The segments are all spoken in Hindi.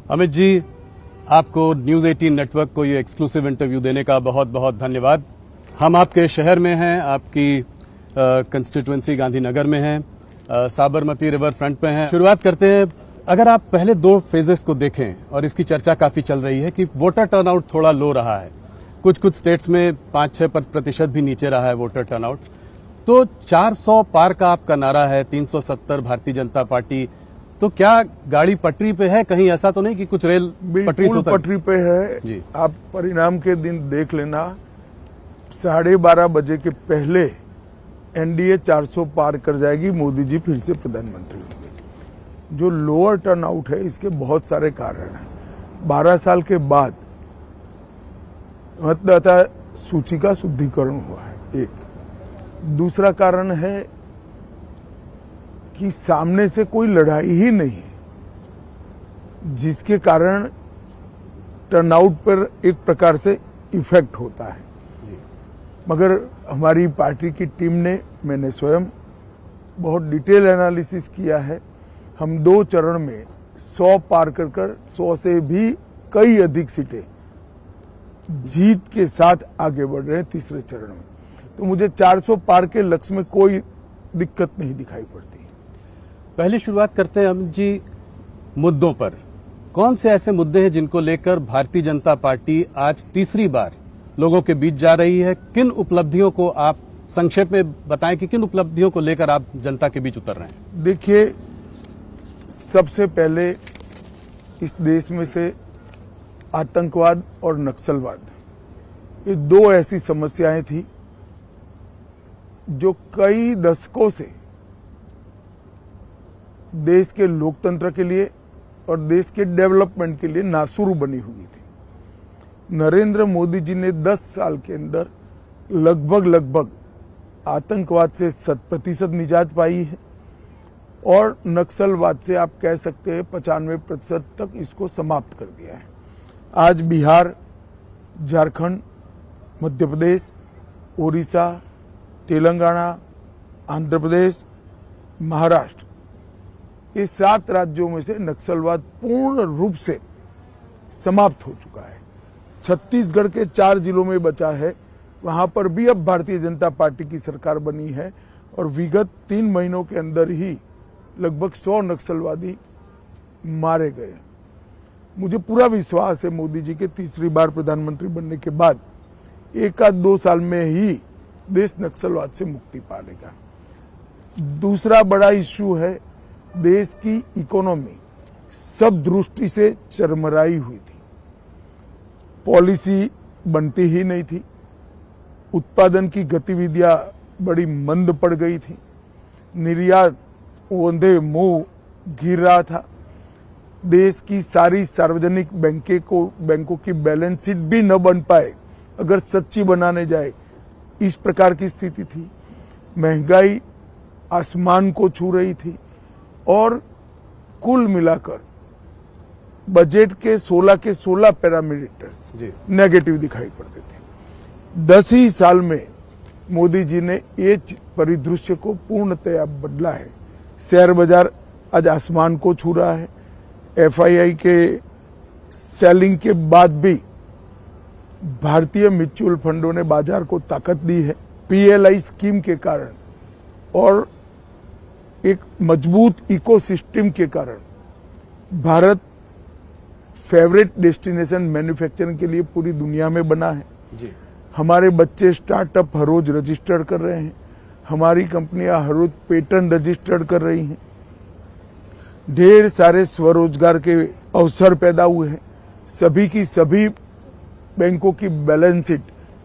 अमित जी, आपको न्यूज 18 नेटवर्क को ये एक्सक्लूसिव इंटरव्यू देने का बहुत बहुत धन्यवाद। हम आपके शहर में हैं, आपकी कंस्टिट्यूएंसी गांधीनगर में हैं, साबरमती रिवर फ्रंट पे हैं। शुरुआत करते हैं, अगर आप पहले 2 फेजेस को देखें, और इसकी चर्चा काफी चल रही है कि वोटर टर्नआउट थोड़ा लो रहा है, कुछ स्टेट्स में 5-6% भी नीचे रहा है वोटर टर्नआउट। तो 400 पार का आपका नारा है, 370 भारतीय जनता पार्टी, तो क्या गाड़ी पटरी पे है? कहीं ऐसा तो नहीं कि कुछ रेल पटरी से पटरी पे है जी। आप परिणाम के दिन देख लेना, 12:30 बजे के पहले एनडीए 400 पार कर जाएगी, मोदी जी फिर से प्रधानमंत्री होंगे। जो लोअर टर्नआउट है, इसके बहुत सारे कारण हैं। 12 साल के बाद मतदाता सूची का शुद्धिकरण हुआ है, एक। दूसरा कारण है कि सामने से कोई लड़ाई ही नहीं है, जिसके कारण टर्नआउट पर एक प्रकार से इफेक्ट होता है। मगर हमारी पार्टी की टीम ने, मैंने स्वयं बहुत डिटेल एनालिसिस किया है। हम 2 चरण में 100 पार कर 100 से भी कई अधिक सीटें जीत के साथ आगे बढ़ रहे हैं तीसरे चरण में। तो मुझे 400 पार के लक्ष्य में कोई दिक्कत नहीं दिखाई पड़ती। पहले शुरुआत करते हैं अमित जी मुद्दों पर। कौन से ऐसे मुद्दे हैं जिनको लेकर भारतीय जनता पार्टी आज तीसरी बार लोगों के बीच जा रही है? किन उपलब्धियों को आप संक्षेप में बताएं कि किन उपलब्धियों को लेकर आप जनता के बीच उतर रहे हैं? देखिए, सबसे पहले इस देश में से आतंकवाद और नक्सलवाद, ये 2 ऐसी समस्याएं थी जो कई दशकों से देश के लोकतंत्र के लिए और देश के डेवलपमेंट के लिए नासुर बनी हुई थी। नरेंद्र मोदी जी ने 10 साल के अंदर लगभग आतंकवाद से 100% निजात पाई है, और नक्सलवाद से आप कह सकते हैं 95% तक इसको समाप्त कर दिया है। आज बिहार, झारखंड, मध्य प्रदेश, उड़ीसा, तेलंगाना, आंध्र प्रदेश, महाराष्ट्र, ये 7 राज्यों में से नक्सलवाद पूर्ण रूप से समाप्त हो चुका है। छत्तीसगढ़ के 4 जिलों में बचा है, वहां पर भी अब भारतीय जनता पार्टी की सरकार बनी है, और विगत 3 महीनों के अंदर ही लगभग 100 नक्सलवादी मारे गए। मुझे पूरा विश्वास है मोदी जी के तीसरी बार प्रधानमंत्री बनने के बाद 1-2 साल में ही देश नक्सलवाद से मुक्ति पा लेगा। दूसरा बड़ा इश्यू है, देश की इकोनॉमी सब दृष्टि से चरमराई हुई थी। पॉलिसी बनती ही नहीं थी, उत्पादन की गतिविधियां बड़ी मंद पड़ गई थी, निर्यात ओंधे मुंह गिर रहा था, देश की सारी सार्वजनिक बैंकों की बैलेंस शीट भी न बन पाए अगर सच्ची बनाने जाए, इस प्रकार की स्थिति थी। महंगाई आसमान को छू रही थी, और कुल मिलाकर बजट के 16 पैरामीटर्स नेगेटिव दिखाई पड़ते थे। 10 ही साल में मोदी जी ने ये परिदृश्य को पूर्णतया बदला है। शेयर बाजार आज आसमान को छू रहा है। एफआईआई के सेलिंग के बाद भी भारतीय म्यूचुअल फंडों ने बाजार को ताकत दी है। पीएलआई स्कीम के कारण और एक मजबूत इकोसिस्टम के कारण भारत फेवरेट डेस्टिनेशन मैन्युफैक्चरिंग के लिए पूरी दुनिया में बना है जी। हमारे बच्चे स्टार्टअप हर रोज रजिस्टर कर रहे हैं, हमारी कंपनियां हर रोज पेटेंट रजिस्टर्ड कर रही हैं, ढेर सारे स्वरोजगार के अवसर पैदा हुए हैं। सभी की सभी बैंकों की बैलेंस शीट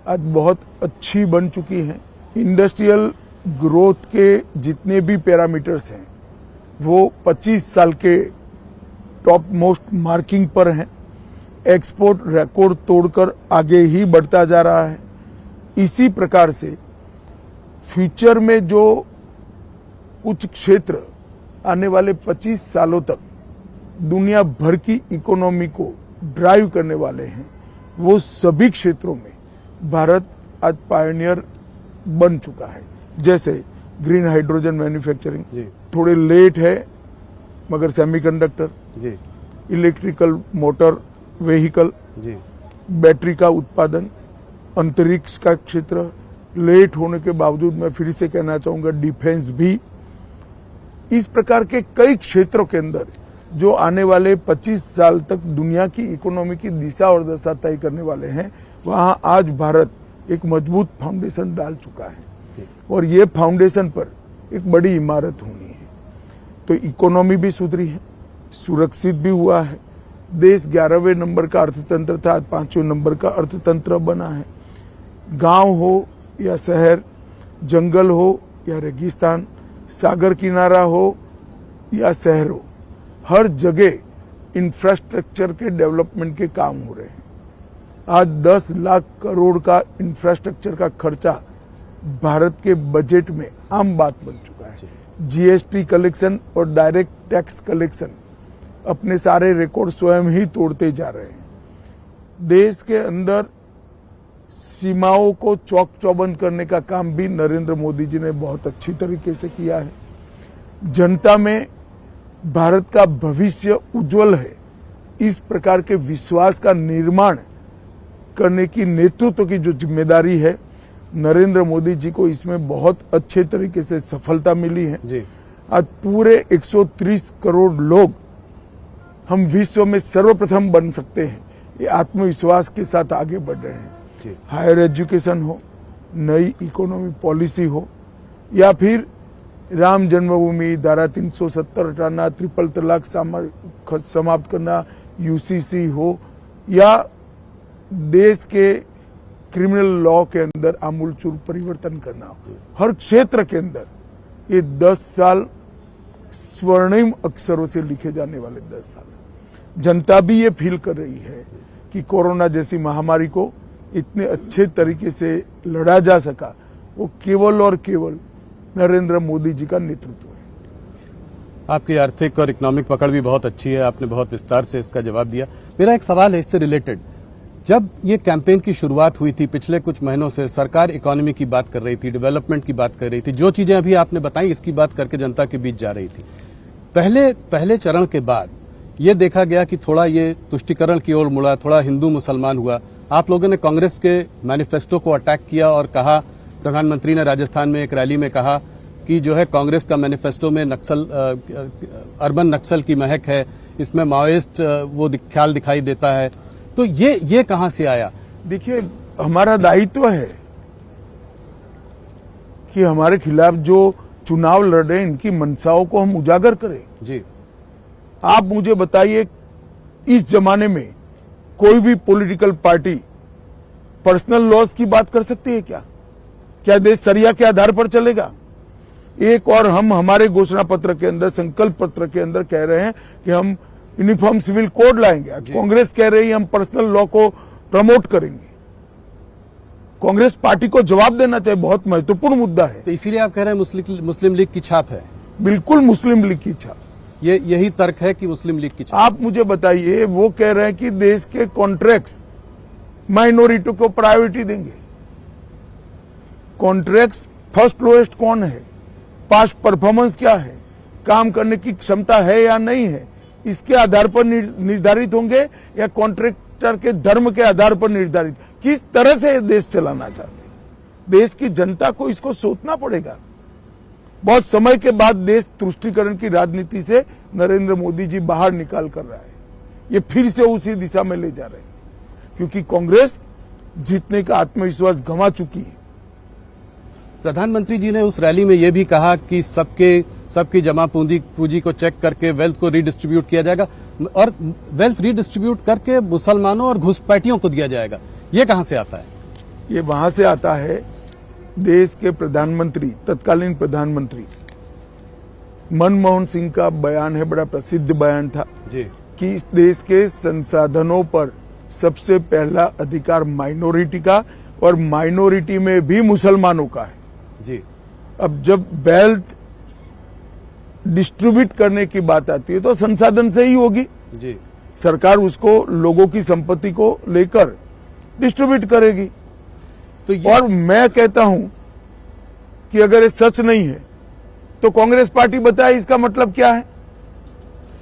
आज बहुत अच्छी बन चुकी है। इंडस्ट्रियल ग्रोथ के जितने भी पैरामीटर्स हैं वो 25 साल के टॉप मोस्ट मार्किंग पर हैं। एक्सपोर्ट रिकॉर्ड तोड़कर आगे ही बढ़ता जा रहा है। इसी प्रकार से फ्यूचर में जो कुछ क्षेत्र आने वाले 25 सालों तक दुनिया भर की इकोनॉमी को ड्राइव करने वाले हैं, वो सभी क्षेत्रों में भारत आज पायनियर बन चुका है। जैसे ग्रीन हाइड्रोजन मैन्युफैक्चरिंग थोड़े लेट है, मगर सेमीकंडक्टर जी, इलेक्ट्रिकल मोटर व्हीकल, जी बैटरी का उत्पादन, अंतरिक्ष का क्षेत्र, लेट होने के बावजूद मैं फिर से कहना चाहूंगा डिफेंस भी। इस प्रकार के कई क्षेत्रों के अंदर जो आने वाले 25 साल तक दुनिया की इकोनॉमी की दिशा और दशा तय करने वाले हैं, वहां आज भारत एक मजबूत फाउंडेशन डाल चुका है और ये फाउंडेशन पर एक बड़ी इमारत होनी है। तो इकोनॉमी भी सुधरी है, सुरक्षित भी हुआ है, देश 11वें नंबर का अर्थतंत्र था, आज 5वें नंबर का अर्थतंत्र बना है। गांव हो या शहर, जंगल हो या रेगिस्तान, सागर किनारा हो या शहर हो, हर जगह इंफ्रास्ट्रक्चर के डेवलपमेंट के काम हो रहे हैं। आज 10 लाख करोड़ का इंफ्रास्ट्रक्चर का खर्चा भारत के बजट में आम बात बन चुका है। जीएसटी कलेक्शन और डायरेक्ट टैक्स कलेक्शन अपने सारे रिकॉर्ड स्वयं ही तोड़ते जा रहे हैं। देश के अंदर सीमाओं को चौक चौबंद करने का काम भी नरेंद्र मोदी जी ने बहुत अच्छी तरीके से किया है। जनता में भारत का भविष्य उज्जवल है, इस प्रकार के विश्वास का निर्माण करने की नेतृत्व की जो जिम्मेदारी है, नरेंद्र मोदी जी को इसमें बहुत अच्छे तरीके से सफलता मिली है। जी आज पूरे 130 करोड़ लोग हम विश्व में सर्वप्रथम बन सकते हैं, ये आत्मविश्वास के साथ आगे बढ़ रहे हैं। हायर एजुकेशन हो, नई इकोनॉमी पॉलिसी हो, या फिर राम जन्मभूमि, धारा 370 हटाना, ट्रिपल तलाक समाप्त करना, यूसीसी हो, या देश के क्रिमिनल लॉ के अंदर आमूलचूल परिवर्तन करना हो, हर क्षेत्र के अंदर ये 10 साल स्वर्णिम अक्षरों से लिखे जाने वाले 10 साल। जनता भी ये फील कर रही है कि कोरोना जैसी महामारी को इतने अच्छे तरीके से लड़ा जा सका, वो केवल और केवल नरेंद्र मोदी जी का नेतृत्व है। आपकी आर्थिक और इकोनॉमिक पकड़ भी बहुत अच्छी है, आपने बहुत विस्तार से इसका जवाब दिया। मेरा एक सवाल है इससे रिलेटेड, जब ये कैंपेन की शुरुआत हुई थी पिछले कुछ महीनों से, सरकार इकोनॉमी की बात कर रही थी, डेवलपमेंट की बात कर रही थी, जो चीजें अभी आपने बताई इसकी बात करके जनता के बीच जा रही थी। पहले चरण के बाद ये देखा गया कि थोड़ा ये तुष्टीकरण की ओर मुड़ा, थोड़ा हिंदू मुसलमान हुआ। आप लोगों ने कांग्रेस के मैनिफेस्टो को अटैक किया और कहा, प्रधानमंत्री ने राजस्थान में एक रैली में कहा कि जो है कांग्रेस का मैनिफेस्टो में नक्सल, अर्बन नक्सल की महक है, इसमें माओइस्ट वो ख्याल दिखाई देता है। तो ये कहां से आया? देखिए, हमारा दायित्व है कि हमारे खिलाफ जो चुनाव लड़ रहे हैं इनकी मंशाओं को हम उजागर करें। जी, आप मुझे बताइए, इस जमाने में कोई भी पॉलिटिकल पार्टी पर्सनल लॉस की बात कर सकती है क्या? क्या देश सरिया के आधार पर चलेगा? एक और हम हमारे घोषणा पत्र के अंदर, संकल्प पत्र के अंदर कह रहे हैं कि हम यूनिफॉर्म सिविल कोड लाएंगे। कांग्रेस कह रही है हम पर्सनल लॉ को प्रमोट करेंगे। कांग्रेस पार्टी को जवाब देना चाहिए, बहुत महत्वपूर्ण मुद्दा है। तो इसीलिए आप कह रहे हैं मुस्लिम लीग की छाप है? बिल्कुल मुस्लिम लीग की छाप। यही तर्क है कि मुस्लिम लीग की छाप। आप मुझे बताइए, वो कह रहे हैं कि देश के कॉन्ट्रैक्ट्स माइनॉरिटी को प्रायोरिटी देंगे। कॉन्ट्रैक्ट्स फर्स्ट लोएस्ट कौन है, पास्ट परफॉर्मेंस क्या है, काम करने की क्षमता है या नहीं है, इसके आधार पर निर्धारित होंगे या कॉन्ट्रैक्टर के धर्म के आधार पर निर्धारित? किस तरह से देश चलाना चाहते हैं? देश की जनता को इसको सोचना पड़ेगा। बहुत समय के बाद देश तुष्टीकरण की राजनीति से नरेंद्र मोदी जी बाहर निकाल कर रहा है, ये फिर से उसी दिशा में ले जा रहे हैं, क्योंकि कांग्रेस जीतने का आत्मविश्वास गंवा चुकी है। प्रधानमंत्री जी ने उस रैली में यह भी कहा कि सबकी जमा पूंजी को चेक करके वेल्थ को रिडिस्ट्रीब्यूट किया जाएगा और वेल्थ रिडिस्ट्रीब्यूट करके मुसलमानों और घुसपैठियों को दिया जाएगा। ये कहां से आता है? ये वहां से आता है, देश के प्रधानमंत्री, तत्कालीन प्रधानमंत्री मनमोहन सिंह का बयान है, बड़ा प्रसिद्ध बयान था जी, कि इस देश के संसाधनों पर सबसे पहला अधिकार माइनॉरिटी का और माइनॉरिटी में भी मुसलमानों का है जी। अब जब वेल्थ डिस्ट्रीब्यूट करने की बात आती है तो संसाधन से ही होगी जी। सरकार उसको लोगों की संपत्ति को लेकर डिस्ट्रीब्यूट करेगी। तो और मैं कहता हूं कि अगर ये सच नहीं है तो कांग्रेस पार्टी बताए इसका मतलब क्या है।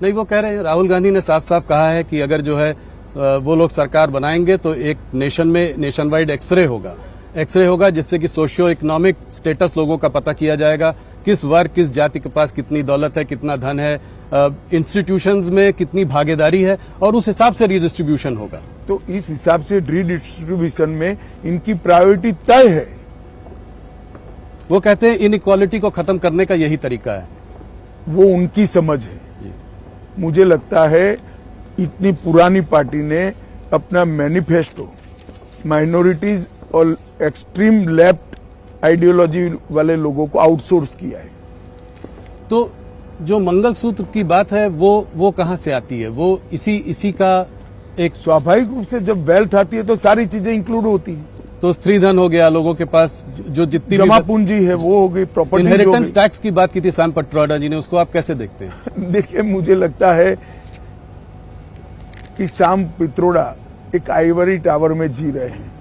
नहीं, वो कह रहे हैं, राहुल गांधी ने साफ साफ कहा है कि अगर जो है वो लोग सरकार बनाएंगे तो एक नेशन वाइड एक्सरे होगा जिससे कि सोशियो इकोनॉमिक स्टेटस लोगों का पता किया जाएगा, किस वर्ग किस जाति के पास कितनी दौलत है, कितना धन है, इंस्टीट्यूशंस में कितनी भागीदारी है, और उस हिसाब से रीडिस्ट्रीब्यूशन होगा। तो इस हिसाब से रीडिस्ट्रीब्यूशन में इनकी प्रायोरिटी तय है। वो कहते हैं इनइक्वालिटी को खत्म करने का यही तरीका है। वो उनकी समझ है। मुझे लगता है इतनी पुरानी पार्टी ने अपना मैनिफेस्टो माइनॉरिटीज और एक्सट्रीम लेफ्ट आइडियोलॉजी वाले लोगों को आउटसोर्स किया है। तो जो मंगलसूत्र की बात है वो कहां से आती है? वो इसी का एक स्वाभाविक रूप से जब वेल्थ आती है तो सारी चीजें इंक्लूड होती हैं। तो स्त्रीधन हो गया, लोगों के पास जो जितनी जमा पूंजी है वो हो गई, प्रॉपर्टी। इनहेरिटेंस टैक्स की बात की थी सैम पित्रोदा जी ने, उसको आप कैसे देखते हैं? देखिए, मुझे लगता है कि सैम पित्रोदा एक आइवरी टावर में जी रहे हैं।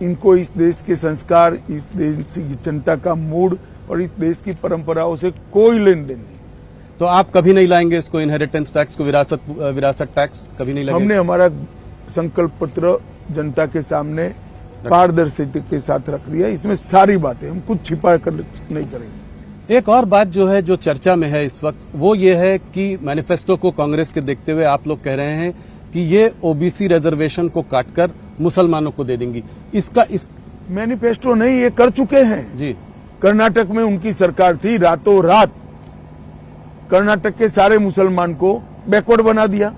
इनको इस देश के संस्कार, इस देश की जनता का मूड और इस देश की परंपराओं से कोई लेन देन नहीं। तो आप कभी नहीं लाएंगे इसको, इनहेरिटेंस टैक्स को, विरासत टैक्स कभी नहीं लाएंगे? हमने हमारा संकल्प पत्र जनता के सामने पारदर्शिता के साथ रख दिया। इसमें सारी बातें, हम कुछ छिपा कर नहीं करेंगे। एक और बात जो है, जो चर्चा में है इस वक्त, वो ये है कि मैनिफेस्टो को कांग्रेस के देखते हुए आप लोग कह रहे हैं कि ये ओबीसी रिजर्वेशन को काटकर मुसलमानों को दे देंगी। इस मैनिफेस्टो नहीं, ये कर चुके हैं जी। कर्नाटक में उनकी सरकार थी, रातों रात कर्नाटक के सारे मुसलमान को बैकवर्ड बना दिया।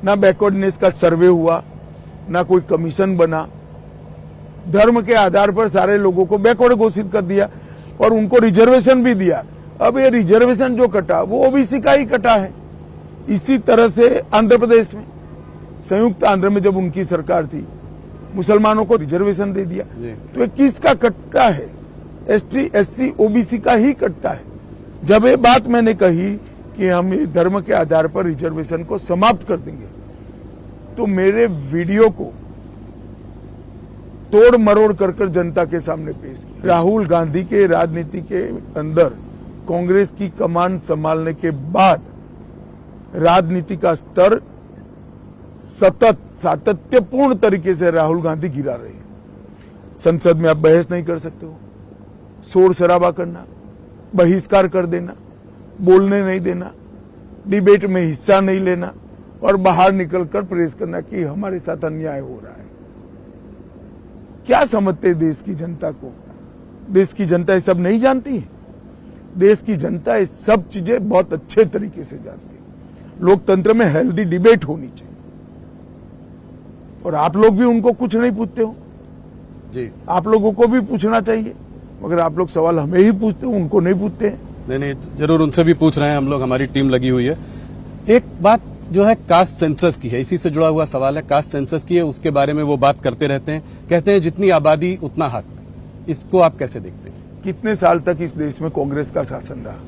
ना बैकवर्डनेस का सर्वे हुआ, ना कोई कमीशन बना, धर्म के आधार पर सारे लोगों को बैकवर्ड घोषित कर दिया और उनको रिजर्वेशन भी दिया। अब ये रिजर्वेशन जो कटा वो ओबीसी का ही कटा है। इसी तरह से आंध्र प्रदेश में, संयुक्त आंध्र में जब उनकी सरकार थी, मुसलमानों को रिजर्वेशन दे दिया। तो ये किसका कटता है? एसटी एससी ओबीसी का ही कटता है। जब ये बात मैंने कही कि हम धर्म के आधार पर रिजर्वेशन को समाप्त कर देंगे, तो मेरे वीडियो को तोड़ मरोड़ कर जनता के सामने पेश किया। राहुल गांधी के राजनीति के अंदर कांग्रेस की कमान संभालने के बाद राजनीति का स्तर सतत सातत्यपूर्ण तरीके से राहुल गांधी गिरा रहे हैं। संसद में आप बहस नहीं कर सकते हो, शोर शराबा करना, बहिष्कार कर देना, बोलने नहीं देना, डिबेट में हिस्सा नहीं लेना और बाहर निकलकर प्रेस करना कि हमारे साथ अन्याय हो रहा है। क्या समझते देश की जनता को? देश की जनता ये सब नहीं जानती है। देश की जनता ये सब चीजें बहुत अच्छे तरीके से जानती है। लोकतंत्र में हेल्दी डिबेट होनी चाहिए और आप लोग भी उनको कुछ नहीं पूछते हो जी। आप लोगों को भी पूछना चाहिए, मगर आप लोग सवाल हमें ही पूछते हो, उनको नहीं पूछते हैं। नहीं, जरूर उनसे भी पूछ रहे हैं हम लोग, हमारी टीम लगी हुई है। एक बात जो है कास्ट सेंसस की है, इसी से जुड़ा हुआ सवाल है। कास्ट सेंसस की है, उसके बारे में वो बात करते रहते हैं, कहते हैं जितनी आबादी उतना हक। इसको आप कैसे देखते हैं? कितने साल तक इस देश में कांग्रेस का शासन रहा?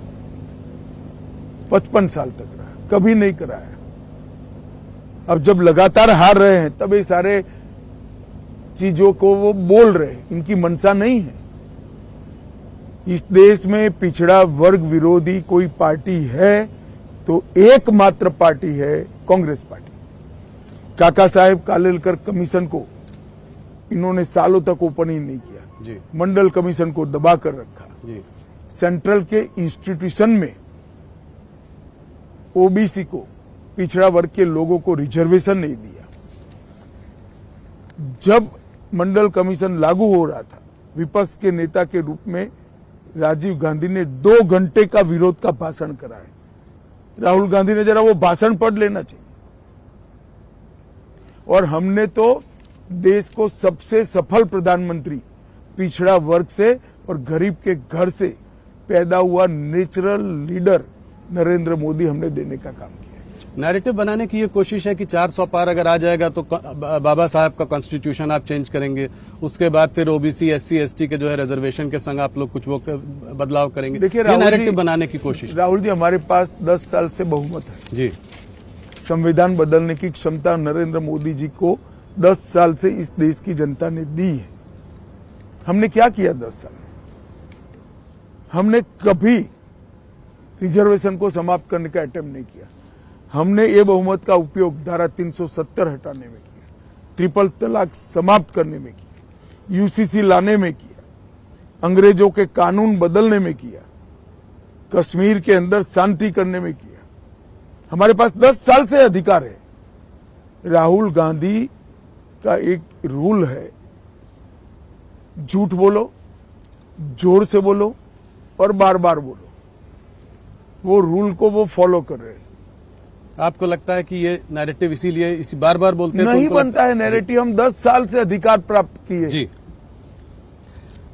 55 साल तक रहा, कभी नहीं कराया। अब जब लगातार हार रहे हैं तब ये सारे चीजों को वो बोल रहे हैं। इनकी मंशा नहीं है। इस देश में पिछड़ा वर्ग विरोधी कोई पार्टी है तो एकमात्र पार्टी है कांग्रेस पार्टी। काका साहेब कालेलकर कमीशन को इन्होंने सालों तक ओपन ही नहीं किया जी। मंडल कमीशन को दबा कर रखा जी। सेंट्रल के इंस्टीट्यूशन में ओबीसी को, पिछड़ा वर्ग के लोगों को रिजर्वेशन नहीं दिया। जब मंडल कमीशन लागू हो रहा था, विपक्ष के नेता के रूप में राजीव गांधी ने 2 घंटे का विरोध का भाषण कराया। राहुल गांधी ने जरा वो भाषण पढ़ लेना चाहिए। और हमने तो देश को सबसे सफल प्रधानमंत्री पिछड़ा वर्ग से और गरीब के घर से पैदा हुआ नेचुरल लीडर नरेंद्र मोदी हमने देने का काम किया। नैरेटिव बनाने की ये कोशिश है कि 400 पार अगर आ जाएगा तो बाबा साहब का कॉन्स्टिट्यूशन आप चेंज करेंगे, उसके बाद फिर ओबीसी एससी एसटी के जो है रिजर्वेशन के संग आप लोग कुछ वो बदलाव करेंगे। देखिए, ये नैरेटिव बनाने की कोशिश। राहुल जी, हमारे पास 10 साल से बहुमत है जी। संविधान बदलने की क्षमता नरेंद्र मोदी जी को 10 साल से इस देश की जनता ने दी है। हमने क्या किया 10 साल? हमने कभी रिजर्वेशन को समाप्त करने का अटेम्प्ट नहीं किया। हमने ये बहुमत का उपयोग धारा 370 हटाने में किया, ट्रिपल तलाक समाप्त करने में किया, यूसीसी लाने में किया, अंग्रेजों के कानून बदलने में किया, कश्मीर के अंदर शांति करने में किया। हमारे पास 10 साल से अधिकार है। राहुल गांधी का एक रूल है, झूठ बोलो, जोर से बोलो और बार बार बोलो। वो रूल को वो फॉलो कर रहे हैं। आपको लगता है कि ये नैरेटिव इसीलिए इसी बार बार बोलते हैं तो नहीं उनको बनता है नैरेटिव। हम 10 साल से अधिकार प्राप्त किए। जी,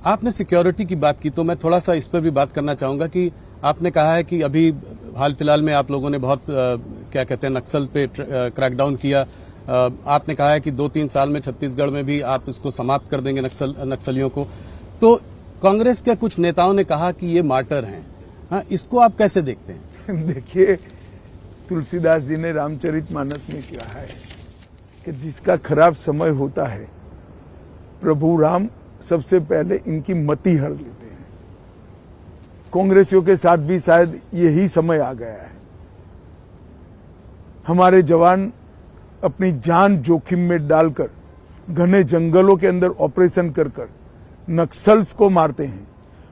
आपने सिक्योरिटी की बात की तो मैं थोड़ा सा इस पर भी बात करना चाहूंगा कि आपने कहा है कि अभी हाल फिलहाल में आप लोगों ने बहुत क्या कहते हैं नक्सल पे क्रैकडाउन किया। आपने कहा है कि 2-3 साल में छत्तीसगढ़ में भी आप इसको समाप्त कर देंगे नक्सलियों को। तो कांग्रेस के कुछ नेताओं ने कहा कि ये मार्टर हैं। हाँ, इसको आप कैसे देखते हैं? देखिए, तुलसीदास जी ने रामचरितमानस में कहा है कि जिसका खराब समय होता है प्रभु राम सबसे पहले इनकी मति हर लेते हैं। कांग्रेसियों के साथ भी शायद यही समय आ गया है। हमारे जवान अपनी जान जोखिम में डालकर घने जंगलों के अंदर ऑपरेशन कर नक्सल्स को मारते हैं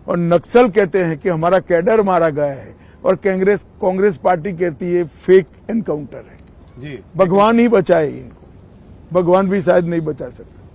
और नक्सल कहते हैं कि हमारा कैडर मारा गया है और कांग्रेस पार्टी कहती है फेक एनकाउंटर है। जी, भगवान ही बचाए इनको, भगवान भी शायद नहीं बचा सकता।